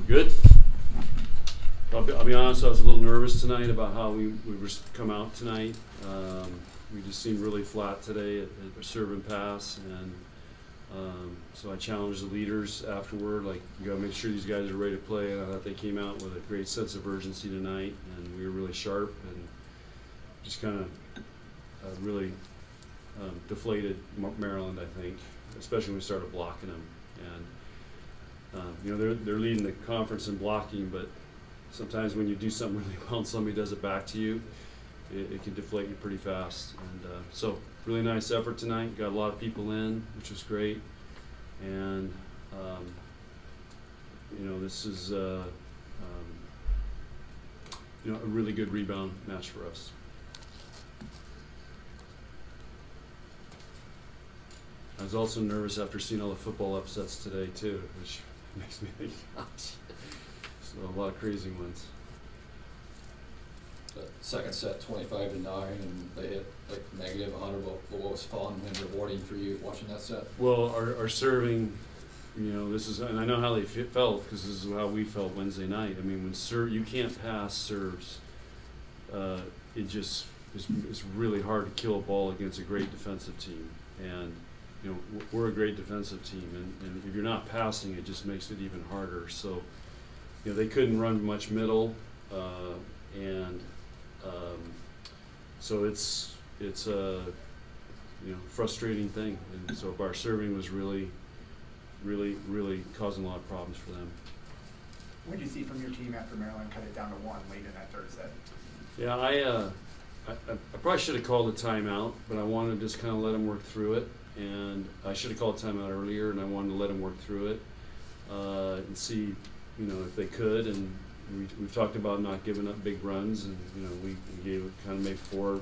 Good. I'll be honest, I was a little nervous tonight about how we were come out tonight. We just seemed really flat today at serve and pass, and so I challenged the leaders afterward, like, you gotta make sure these guys are ready to play, and I thought they came out with a great sense of urgency tonight, and we were really sharp, and just kind of really deflated Maryland, I think, especially when we started blocking them. And you know, they're leading the conference in blocking, but sometimes when you do something really well and somebody does it back to you, it can deflate you pretty fast. And so really nice effort tonight. Got a lot of people in, which was great. And you know, this is you know, a really good rebound match for us. I was also nervous after seeing all the football upsets today too, which makes me think, gosh. So a lot of crazy ones. The second set, 25-9, and they hit like negative 100. But what was fun and rewarding for you watching that set? Well, our serving, you know, this is, and I know how they felt because this is how we felt Wednesday night. I mean, when you can't pass serves, it just it's really hard to kill a ball against a great defensive team. And you know, we're a great defensive team, and if you're not passing, it just makes it even harder. So, you know, they couldn't run much middle, and so it's a you know, frustrating thing. And so our serving was really causing a lot of problems for them. What did you see from your team after Maryland cut it down to 1 late in that third set? Yeah, I probably should have called a timeout, but I wanted to just kind of let them work through it. And I should have called timeout earlier, and I wanted to let them work through it and see, you know, if they could. And we've talked about not giving up big runs, and you know, we kind of made four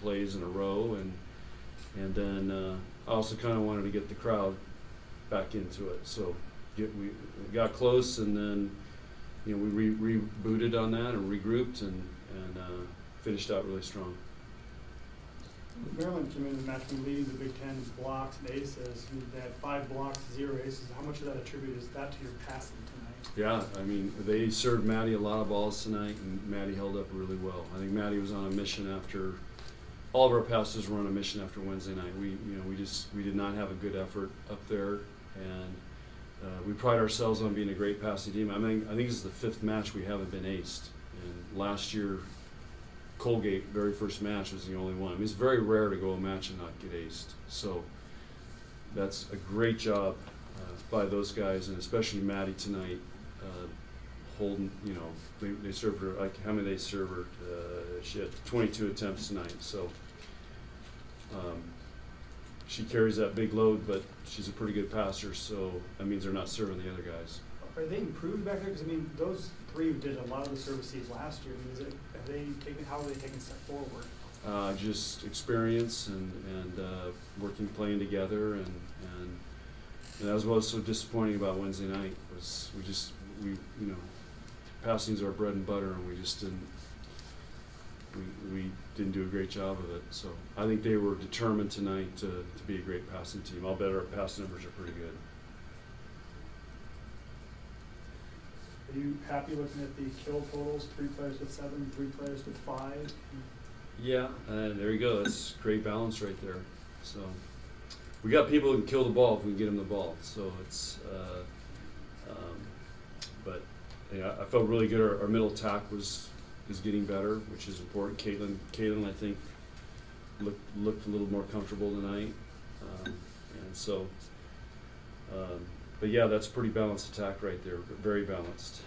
plays in a row, and then I also kind of wanted to get the crowd back into it. So we got close, and then you know, we rebooted on that and regrouped and finished out really strong. Maryland came in the match from leading the Big Ten in blocks and aces. They had 5 blocks, 0 aces. How much of that attribute is that to your passing tonight? Yeah, I mean, they served Maddie a lot of balls tonight, and Maddie held up really well. I think Maddie was on a mission after all of our passers were on a mission after Wednesday night. We did not have a good effort up there, and we pride ourselves on being a great passing team. I think this is the 5th match we haven't been aced, and last year Colgate, very first match, was the only one. I mean, it's very rare to go a match and not get aced. So that's a great job by those guys, and especially Maddie tonight, holding, you know, they served her, like, how many they served her? She had 22 attempts tonight. So she carries that big load, but she's a pretty good passer, so that means they're not serving the other guys. Are they improved back there? Because I mean, those 3 did a lot of the services last year. I mean, how are they taking a step forward? Just experience and working, playing together, and that was what was so disappointing about Wednesday night was we you know, passing's our bread and butter, and we just didn't do a great job of it. So I think they were determined tonight to be a great passing team. I'll bet our pass numbers are pretty good. Are you happy looking at the kill totals? 3 players with 7, 3 players with 5? Yeah, there you go. That's great balance right there. So we got people who can kill the ball if we can get them the ball. So it's, but yeah, I felt really good. Our middle attack is getting better, which is important. Caitlin, I think, looked a little more comfortable tonight, and so. But yeah, that's a pretty balanced attack right there, very balanced.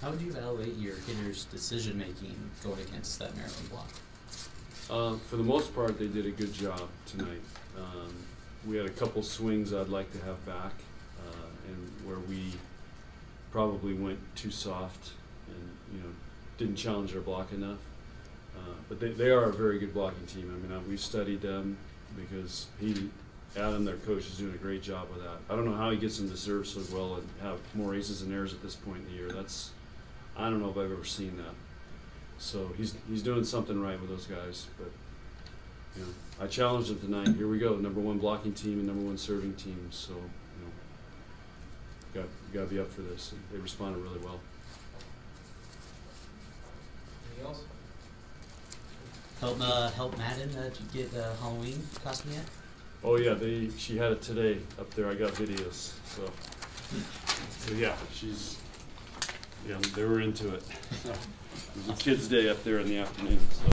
How would you evaluate your hitters' decision-making going against that Maryland block? For the most part, they did a good job tonight. We had a couple swings I'd like to have back, and where we probably went too soft and, you know, didn't challenge their block enough. But they are a very good blocking team. I mean, we've studied them because Adam, their coach, is doing a great job with that. I don't know how he gets them to serve so well and have more aces and errors at this point in the year. I don't know if I've ever seen that. So he's doing something right with those guys. But you know, I challenged them tonight. Here we go, #1 blocking team and #1 serving team. So you know, you gotta be up for this, and they responded really well. Anything else? Help Madden, did you get Halloween costume yet? Oh yeah, she had it today up there. I got videos. So yeah, they were into it. It was a kids' day up there in the afternoon. So.